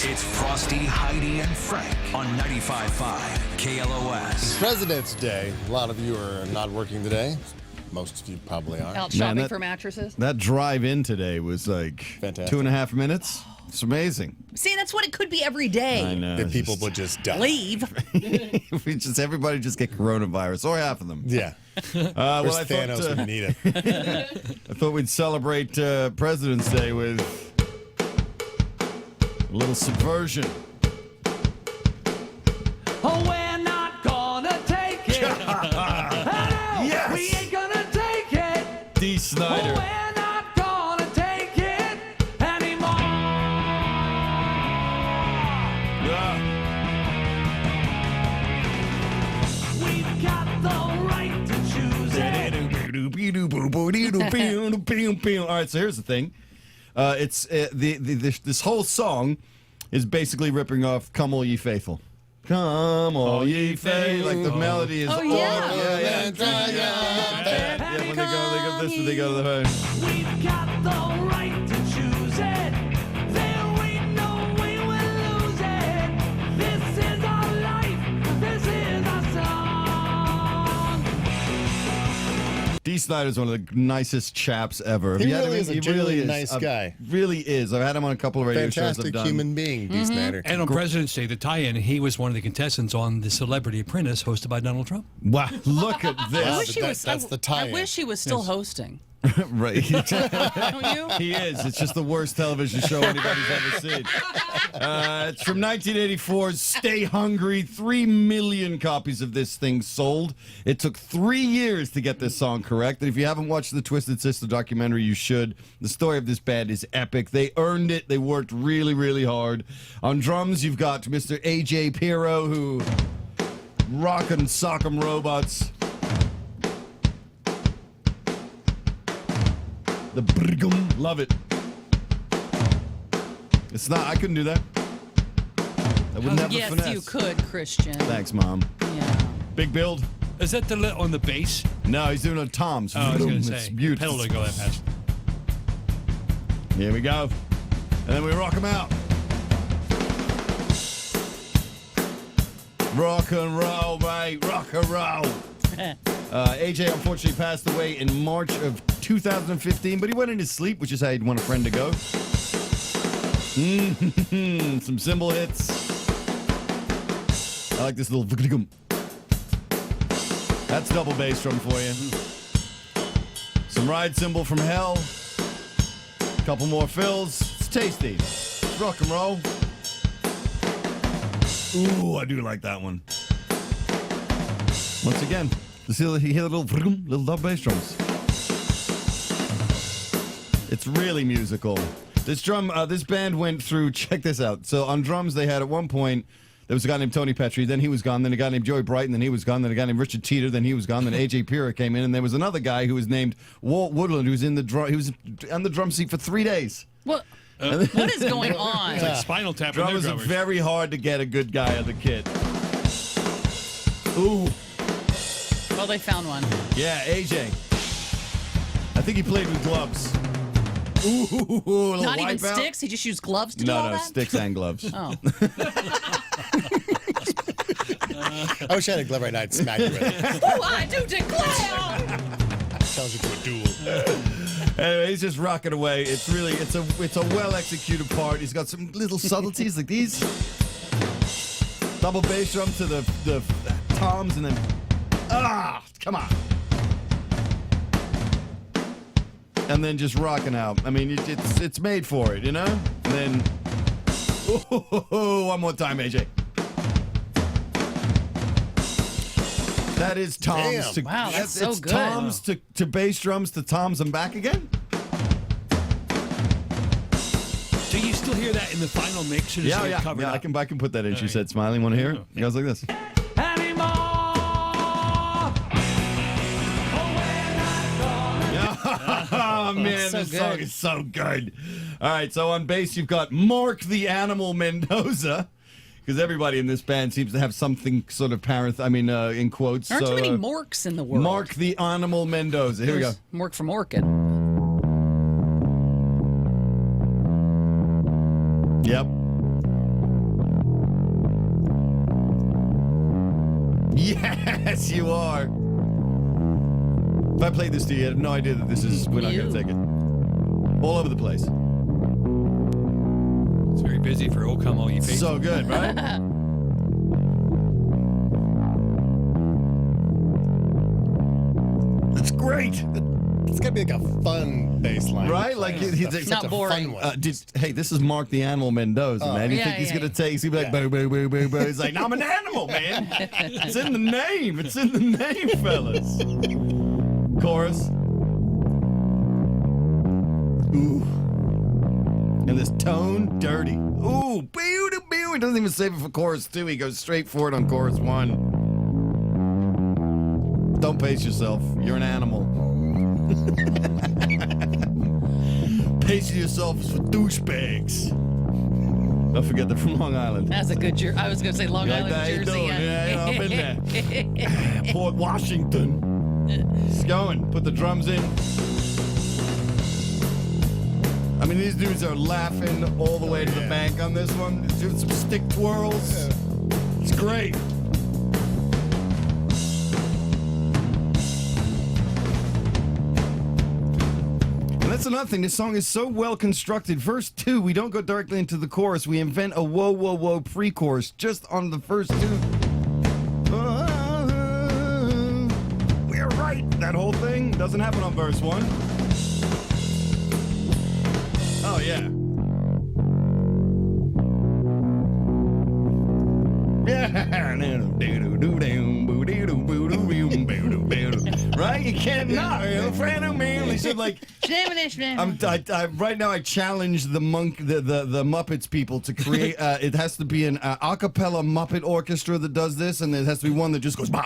It's Frosty, Heidi, and Frank on 95.5 KLOS. President's Day. A lot of you are not working today. Most of you probably are. Out shopping for mattresses. That drive in today was like Fantastic. 2.5 minutes. It's amazing. See, that's what it could be every day. I know. That people would just die. Leave. Everybody just get coronavirus, or half of them. Yeah. Where's Thanos when you need it? I thought we'd celebrate President's Day with a little subversion. Oh, we're not gonna take it. Yes! We ain't gonna take it. Dee Oh, Snider. we're not gonna take it anymore. Yeah. We've got the right to choose it. All right, so here's the thing. It's this whole song is basically ripping off "Come All Ye Faithful." Come all ye faithful. Like the melody is. Oh, yeah. Yeah. When they go this, they go to the. We've got the right to choose it. There ain't no way we'll lose it. This is our life. This is our song. Dee Snider's one of the nicest chaps ever. He Have you had really him? is a He genuinely nice guy. Really is. I've had him on a couple of radio shows I've Fantastic done. human being, Dee Snider. And on President's Day, the tie-in, he was one of the contestants on The Celebrity Apprentice, hosted by Donald Trump. Wow, look at this. I wish he was. That's the tie-in. I wish he was still hosting. Right. Don't you? He is. It's just the worst television show anybody's ever seen. It's from 1984's Stay Hungry. 3 million copies of this thing sold. It took 3 years to get this song correct. And if you haven't watched the Twisted Sister documentary, you should. The story of this band is epic. They earned it. They worked really, really hard. On drums, you've got Mr. A.J. Pirro, who rockin' sock'em robots. The brgum, love it. It's not. I couldn't do that. I would never Yes, finesse. you could, Christian. Thanks, Mom. Yeah. Big build. Is that the on the bass? No, he's doing it on toms. Oh, I was going to It's say. beautiful. Pedal to go that fast. Here we go. And then we rock him out. Rock and roll, mate. Rock and roll. AJ unfortunately passed away in March of 2015, but he went in his sleep, which is how you'd want a friend to go. Some cymbal hits. I like this little. That's double bass drum for you. Some ride cymbal from hell. Couple more fills. It's tasty. It's rock and roll. Ooh, I do like that one. Once again, you hear the little double bass drums. It's really musical. This band went through. Check this out. So on drums, they had at one point there was a guy named Tony Petrie. Then he was gone. Then a guy named Joey Brighton. Then he was gone. Then a guy named Richard Teeter. Then he was gone. Then AJ Pirro came in, and there was another guy who was named Walt Woodland, who was in the drum. He was on the drum seat for 3 days. What is going on? It's like Spinal Tap. and their Drummers are drummers. very hard to get a good guy of the kit. Ooh. Well, they found one. Yeah, AJ. I think he played with gloves. Ooh, Not even sticks. He just used gloves to do all No, that. sticks and gloves. Oh. I wish I had a glove right now. I'd smack you with it. Oh, I do declare. Challenge you to a duel. Anyway, he's just rocking away. It's a well executed part. He's got some little subtleties like these. Double bass drum to the toms, and then come on. And then just rocking out. I mean, it's made for it, you know? And then, one more time, AJ. That is toms Damn. to Wow, that's so good. toms to bass drums to toms and back again. Do you still hear that in the final mix? Or does it get covered Yeah. up? I can put that in. She right. said, "Smiling, want to hear it?" It goes like this. Anymore. Oh man, so this song good. is so good. All right, so on bass you've got Mark the Animal Mendoza, because everybody in this band seems to have something sort of in quotes. Aren't so, too many Morks in the world. Mark the Animal Mendoza. Here we go. Mork from Orchid. Yep. Yes, you are. If I played this to you, I have no idea that this is. We're not going to take it. All over the place. It's very busy for "Oh Come All You Faithful." So good, right? It's great. It's gotta be like a fun bass line. Right? Like, he's Such Not a boring. Fun one. hey, this is Mark the Animal Mendoza, man. You Yeah, think he's yeah, going to take, he's going to be like, Yeah. boo, boo, boo, boo, boo. He's like, no, I'm an animal, man. It's in the name. It's in the name, fellas. Chorus. Ooh. And this tone, dirty. Ooh, boo, boo, boo. He doesn't even save it for chorus 2. He goes straight for it on chorus 1. Don't pace yourself. You're an animal. Pacing yourself is for douchebags. Don't forget they're from Long Island. That's a good jersey. I was going to say Long You like Island that? How you jersey. doing? Yeah, I've been there. Port Washington. It's going. Put the drums in. I mean, these dudes are laughing all the way to the bank on this one. They're doing some stick twirls. It's great. That's another thing. This song is so well constructed. Verse 2, we don't go directly into the chorus. We invent a whoa, whoa, whoa pre-chorus just on the first 2. We're right. That whole thing doesn't happen on verse 1. Oh, yeah. Right? You can't not. He said, like, right now I challenge the Muppets people to create. It has to be an a cappella Muppet orchestra that does this, and there has to be one that just goes. I'm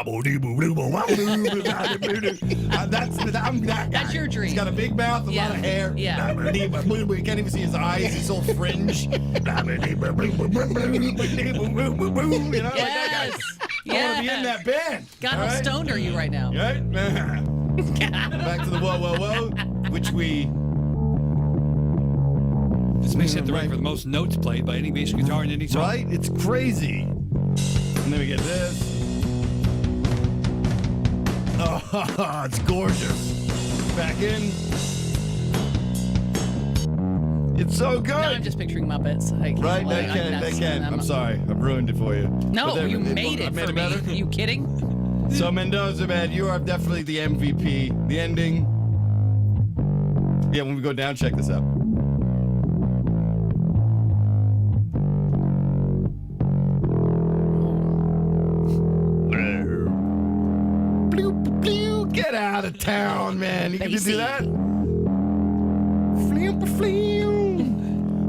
that guy. That's your dream. He's got a big mouth, a lot of hair. Yeah. You can't even see his eyes. He's all fringe. You know, like that guy. I want to be in that band. God, all how right? stoned are you right now? Right? Back to the whoa, whoa, whoa, which we. This makes it the record for the most notes played by any bass guitar in any song. Right? It's crazy. And then we get this. Oh, it's gorgeous. Back in. It's so good. No, I'm just picturing Muppets. I can't, Right? like, They I'm not can. seeing them. I'm sorry. I've ruined it for you. No, But you then- made I it made for it me. better? Are you kidding? So Mendoza, man, you are definitely the MVP. The ending. Yeah, when we go down, check this out. Get out of town, man. You can Bassy. do that?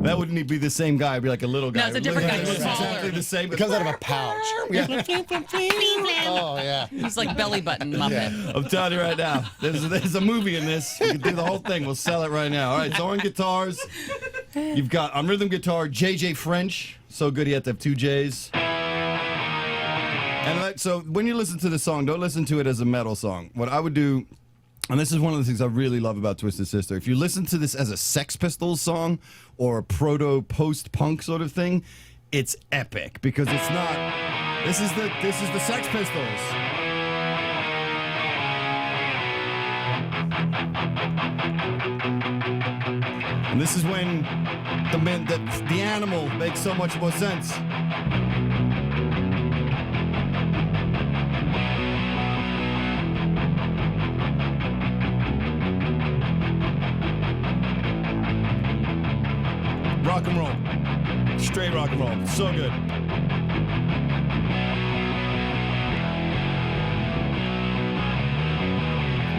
That wouldn't be the same guy. It'd be like a little guy. No, it's a different guy. It looks He's exactly taller. the same. It comes out of a pouch. Oh, yeah. He's like belly button Muppet. I'm telling you right now, there's a movie in this. We can do the whole thing. We'll sell it right now. All right, so on guitars, you've got on rhythm guitar, JJ French. So good, he had to have 2 J's. And so when you listen to the song, don't listen to it as a metal song. What I would do, and this is one of the things I really love about Twisted Sister, if you listen to this as a Sex Pistols song or a proto post-punk sort of thing, it's epic because it's not. This is the Sex Pistols. And this is when the animal makes so much more sense. Rock and roll. Straight rock and roll. So good.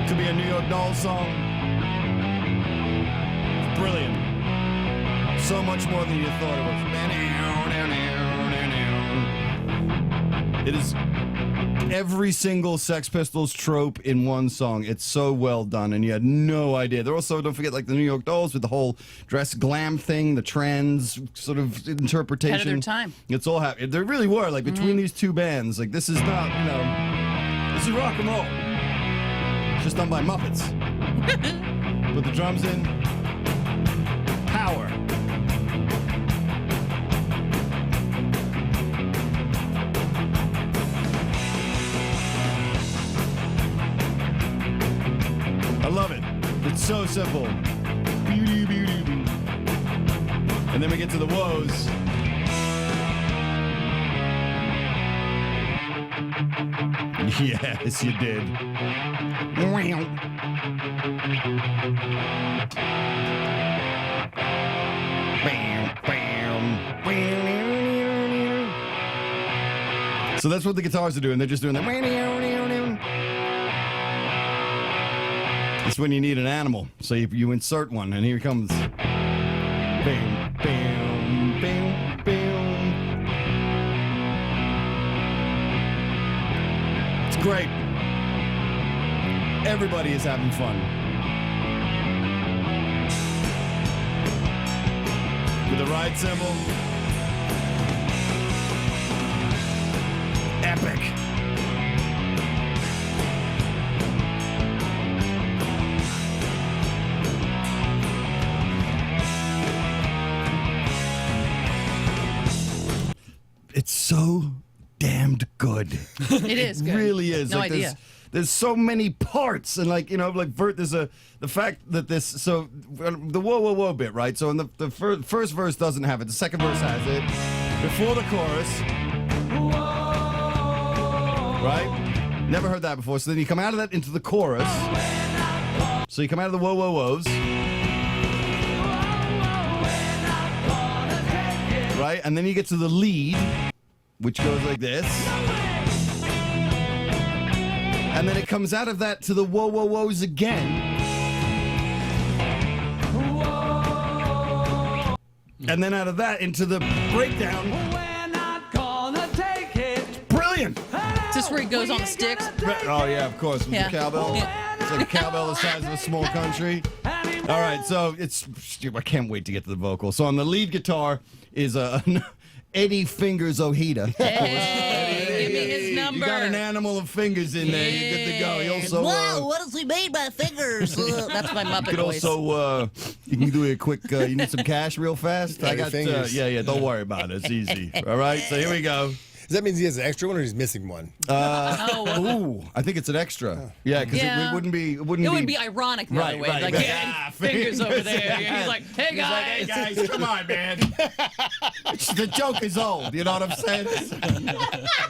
Could be a New York Dolls song. It's brilliant. So much more than you thought it was. It is every single Sex Pistols trope in one song. It's so well done, and you had no idea. They're also, don't forget, like the New York Dolls with the whole dress glam thing, the trans sort of interpretation. Ahead of their time. It's all happening. There really were, like, between these two bands, like, this is not, this is rock and roll. It's just done by Muppets. Put the drums in. Power. so simple. And then we get to the woes. Yes, you did. So that's what the guitars are doing. They're just doing that. It's when you need an animal. So you insert one, and here comes. Bam, bam, bam, bam. It's great. Everybody is having fun. With the ride cymbal. Epic. It's so damned good. It is good. It really is. No like, idea. There's so many parts, and like there's the fact that this the whoa whoa whoa bit, right? So in the first verse doesn't have it. The second verse has it. Before the chorus, right? Never heard that before. So then you come out of that into the chorus. So you come out of the whoa whoa whoas, right? And then you get to the lead, which goes like this. And then it comes out of that to the whoa, whoa, whoas again. And then out of that into the breakdown. We're not gonna take it. Brilliant! Is this where he goes on the sticks? Oh, yeah, of course. With Yeah. the cowbell. Yeah. It's like a cowbell the size of a small country. All right, so I can't wait to get to the vocal. So on the lead guitar is Eddie Fingers Ojeda. Hey, give me his number. You got an animal of fingers in there. You're good to go. He also, Whoa, what does he mean by fingers? That's my Muppet you could voice. also, you can do a quick, you need some cash real fast? Yeah, your fingers. Yeah, don't worry about it. It's easy. All right, so here we go. Does that mean he has an extra one or he's missing one? Ooh, I think it's an extra. Yeah, because Yeah. it wouldn't be. It would be ironic the other way. Right, Like, right. yeah, fingers over there. He's like, hey, He's like, hey guys, come on, man. The joke is old, you know what I'm saying?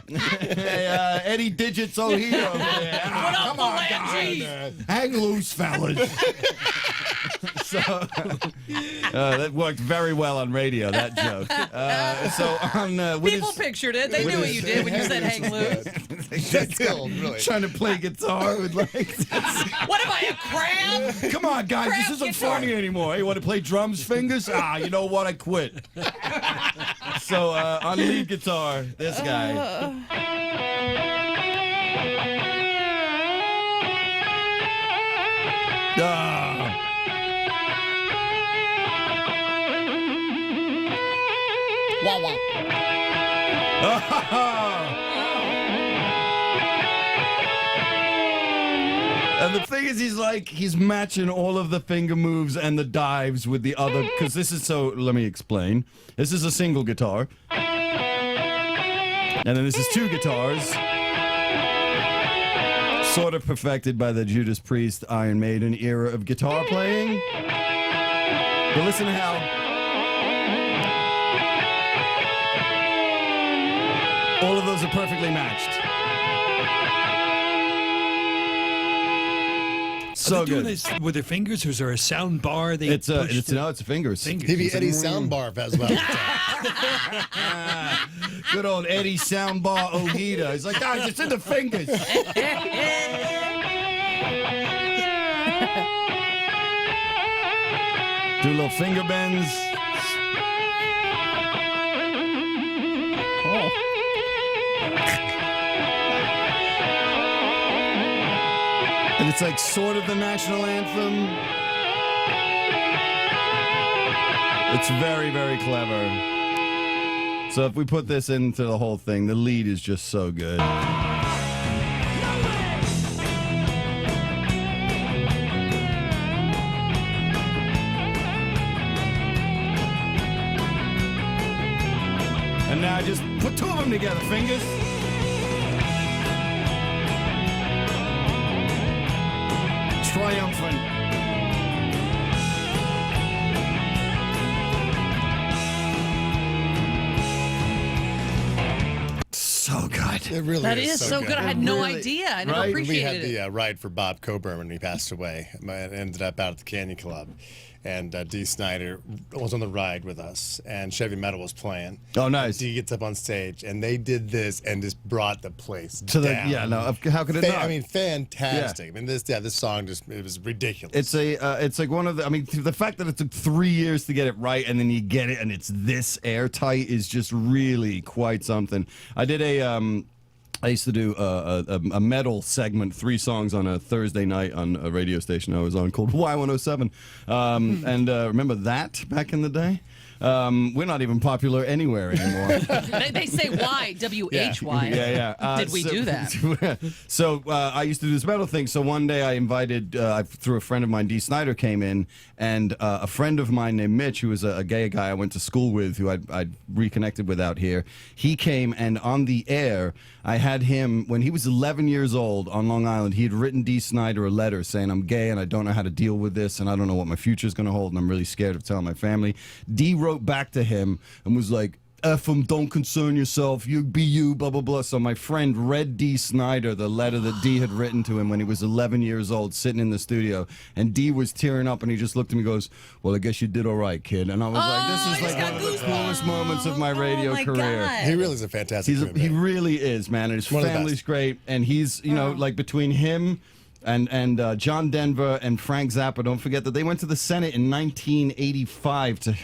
Hey, Eddie Digits O'Hara over there. Come on, guys. Hang loose, fellas. So that worked very well on radio, that joke. So on People pictured it. They knew what you did when you said hang loose. That's cold, really. trying to play guitar with like What am I, a crab? come on guys, this Crap isn't guitar. funny anymore. Hey, you want to play drums fingers? You know what, I quit. So on lead guitar, this guy. Wah, wah. And the thing is, he's matching all of the finger moves and the dives with the other, because this is let me explain. This is a single guitar. And then this is two guitars. Sort of perfected by the Judas Priest, Iron Maiden era of guitar playing. But listen to how all of those are perfectly matched. So Are they doing good. this with their fingers, or is there a sound bar? It's a fingers. Maybe Eddie's soundbar as well. Good old Eddie Soundbar Ojeda. He's like, guys, it's in the fingers. Do little finger bends. And it's like sort of the national anthem. It's very, very clever. So if we put this into the whole thing, the lead is just so good. And now just put two of them together, fingers. Triumphant. so good. It really That is is so good. I had no Really- idea. I never right? We appreciated had it. the ride for Bob Coburn when he passed away. I ended up out at the Canyon Club. And Dee Snider was on the ride with us, and Chevy Metal was playing. Oh, nice. Dee gets up on stage, and they did this and just brought the place To the down. how could it not? I mean, fantastic. I mean, this song it was ridiculous. It's like one of the. I mean, the fact that it took 3 years to get it right, and then you get it, and it's this airtight is just really quite something. I used to do a metal segment, 3 songs on a Thursday night on a radio station I was on called Y107. And remember that back in the day? We're not even popular anywhere anymore. They say why, W-H-Y. Yeah. Did we do that? So I used to do this metal thing. So one day I invited, through a friend of mine, Dee Snider came in, and a friend of mine named Mitch, who was a gay guy I went to school with, who I'd reconnected with out here, he came, and on the air, I had him, when he was 11 years old on Long Island, he had written Dee Snider a letter saying, I'm gay and I don't know how to deal with this, and I don't know what my future is going to hold, and I'm really scared of telling my family. Dee wrote back to him and was like, F him, don't concern yourself, you be you, blah, blah, blah. So my friend read Dee Snider the letter that Dee had written to him when he was 11 years old, sitting in the studio. And Dee was tearing up, and he just looked at me and goes, well, I guess you did all right, kid. And I was like, this is like one of the coolest moments of my radio career. He really is a fantastic human being. He really is, man. And his One of the family's best. great. And he's, like between him and John Denver and Frank Zappa, don't forget that they went to the Senate in 1985 to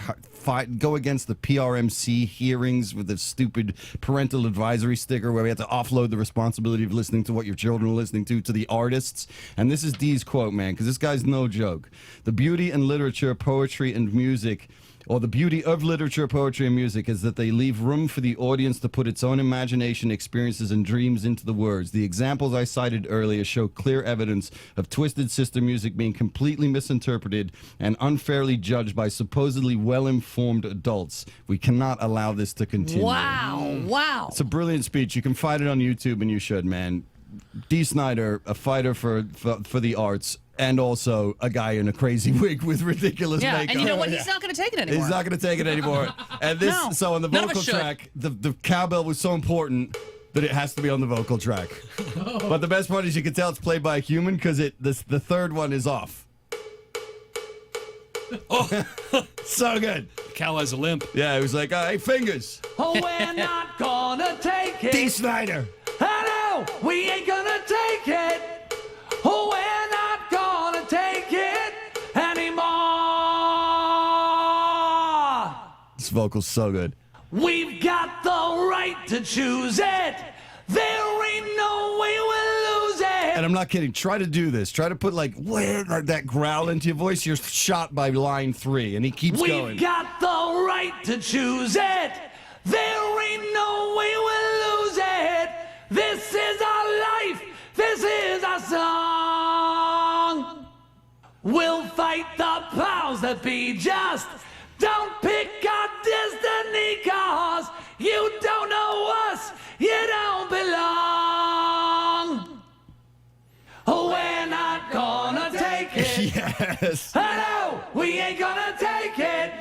go against the PRMC hearings with the stupid parental advisory sticker where we had to offload the responsibility of listening to what your children are listening to the artists. And this is Dee's quote, man, because this guy's no joke. The beauty in literature, poetry, and music, or the beauty of literature, poetry, and music, is that they leave room for the audience to put its own imagination, experiences, and dreams into the words. The examples I cited earlier show clear evidence of Twisted Sister music being completely misinterpreted and unfairly judged by supposedly well-informed adults. We cannot allow this to continue. Wow. It's a brilliant speech. You can find it on YouTube, and you should, man. Dee Snider, a fighter for the arts, and also a guy in a crazy wig with ridiculous Yeah, makeup. and you know what? He's not going to take it anymore. He's not going to take it anymore. And this, No, so on the none of us vocal should. track, the cowbell was so important that it has to be on the vocal track. But the best part is you can tell it's played by a human because the third one is off. Oh, so good. Cal has a limp. Yeah, it was like, hey, fingers. Oh, we're not gonna take Dee it. Snider. I know we ain't gonna take it. Oh, we're not gonna take it anymore. This vocal's so good. We've got the right to choose it. There ain't no way we'll lose it. And I'm not kidding. Try to do this. Try to put like that growl into your voice. You're shot by line 3, and he keeps going. We've got the right to choose it. There ain't no way we'll lose it. This is our life. This is our song. We'll fight the powers that be just. Don't pick our destiny, cause you don't know us. You don't belong. We're not gonna take it. Yes. I know we ain't gonna take it.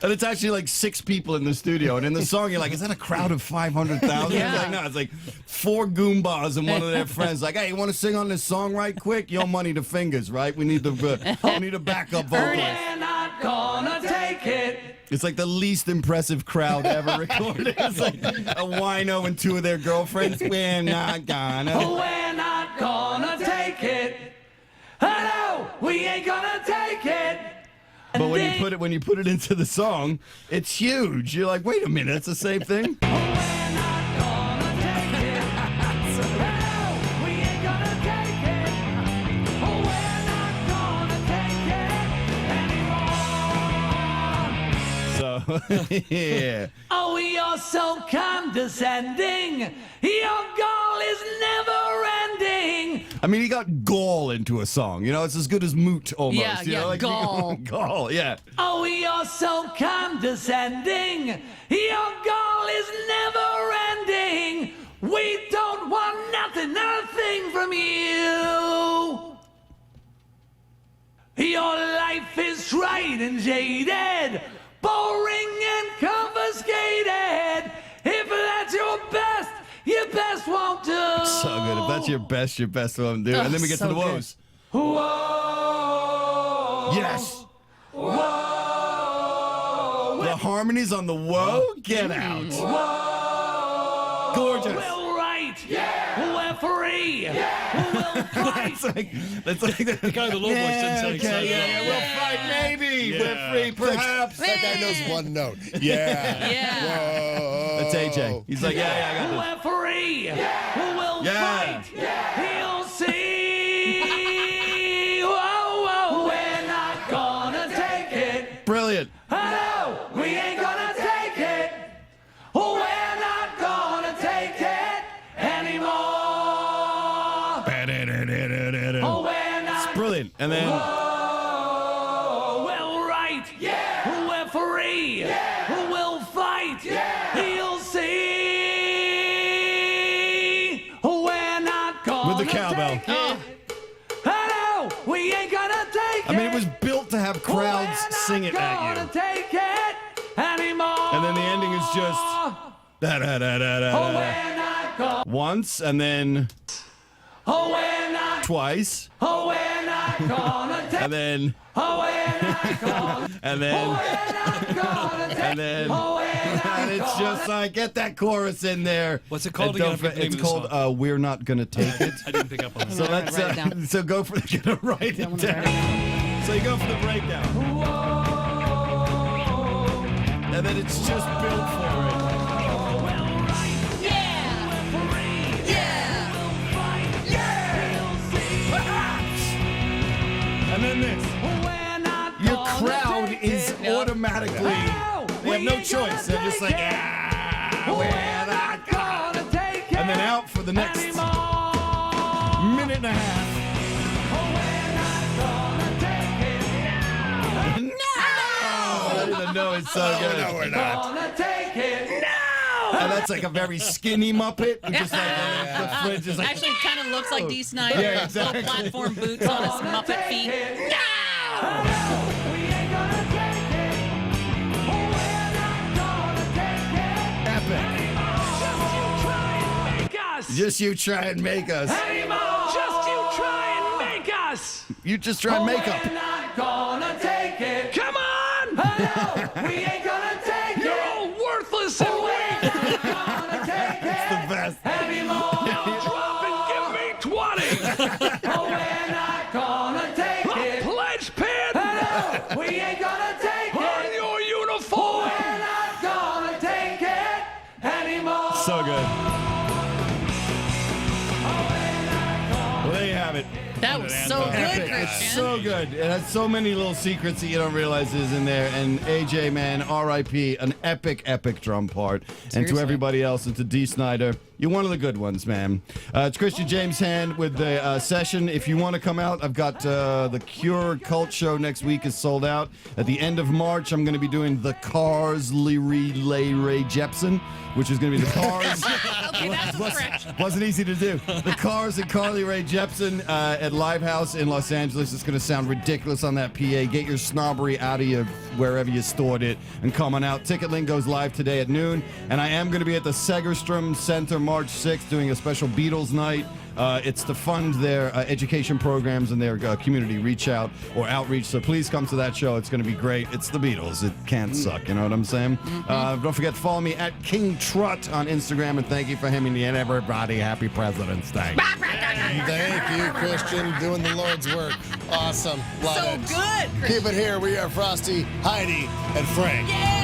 And it's actually like 6 people in the studio. And in the song, you're like, is that a crowd of 500,000? Yeah. It's like, no, it's like 4 Goombas and one of their friends. Like, hey, you want to sing on this song right quick? Your money to fingers, right? We need a backup vocalist. We're not gonna take it. It's like the least impressive crowd ever recorded. It's like a wino and 2 of their girlfriends. We're not gonna. We're not gonna take it. I know we ain't gonna take it. But when you put it into the song, it's huge. You're like, wait a minute, it's the same thing. We're not gonna take it. I know we ain't gonna take it. We're not gonna take it anymore. So, yeah. Oh, you're so condescending. Your goal is never ending. I mean, he got gall into a song. You know, it's as good as moot almost. Yeah, you know, yeah, like, gall. Gall, yeah. Oh, you're so condescending. Your goal is never ending. We don't want nothing from you. Your life is tried and jaded, boring and confiscated. If that's your best, you just won't do. So good. If that's your best won't do. And then we get so to the good. woes. Whoa. Yes. Whoa. The harmonies on the whoa. Get out. Whoa. Gorgeous. We'll write. Yeah. We're free. Yeah. We'll fight. That's like the Kind of the low voice doesn't sound excited. We'll fight maybe. We're free perhaps. That guy knows one note. Yeah. Yeah. Whoa. That's AJ. He's like, yeah, I got this. We're free. Yeah. We'll Yeah. fight. Yeah. He'll see. Whoa, whoa. We're not gonna take it. Brilliant. No, we ain't gonna take it. We're not gonna take it anymore. We're not. Brilliant. And then Oh, we'll write. Yeah. We're free. Yeah. We'll fight. Yeah. He'll see. We're not gonna with the cowbell. take it. No, we ain't gonna take it. I mean, it was built to have crowds sing it at you. Take it anymore. And then the ending is just da da da da da. We're not gonna. Once and then We're not. twice We're not gonna take. and then We're not gonna. and then We're not gonna take. and then and it's just like get that chorus in there. What's it called And don't again? I forget the It's name of the called We're Not Gonna Take It. I didn't pick up on that. So let's Write it down. so go for gonna write it down. So you go for the breakdown. And then it's just built for it. And then this. Your crowd is automatically, they have no choice. They're just like, we're not gonna take it. And then out for the next minute and a half. No, it's so good. No, we're not. And that's like a very skinny Muppet. And just like the fridge is like, Actually, it kind of looks like Dee Snider. Yeah, exactly. Little platform boots on his Muppet feet. epic. Just you try and make us. Just you try and make us. You just try and make up. We're not gonna take it. Come on. No, we ain't gonna take it. You're all worthless and weak. We're not gonna take it The best. anymore. Now drop and give me 20. We're not gonna take it. Pledge pin. No, we ain't gonna take it. On your uniform. We're not gonna take it anymore. So good. Well, there you have it. That was so good, Epic. Christian. It's so good. It has so many little secrets that you don't realize is in there. And AJ, man, R.I.P. An epic, epic drum part. And to Seriously. everybody else, and to Dee Snider, you're one of the good ones, man. It's Christian James Hand with the session. If you want to come out, I've got the Cure Cult Show next week is sold out. At the end of March, I'm going to be doing the Cars Ray Jepsen, which is going to be the Cars. Okay, that's a stretch. Wasn't easy to do. The Cars and Carly Rae Jepsen at Live House in Los Angeles. It's going to sound ridiculous on that PA. Get your snobbery out of your wherever you stored it and come on out. Ticketlink goes live today at noon. And I am going to be at the Segerstrom Center March 6th doing a special Beatles night. It's to fund their education programs and their community reach out or outreach. So please come to that show. It's going to be great. It's the Beatles. It can't suck. You know what I'm saying? Don't forget to follow me at King Trut on Instagram. And thank you for him and everybody. Happy President's Day. Thank you, Christian, doing the Lord's work. Awesome. Love So it. good, Christian. Keep it here. We are Frosty, Heidi, and Frank. Yeah.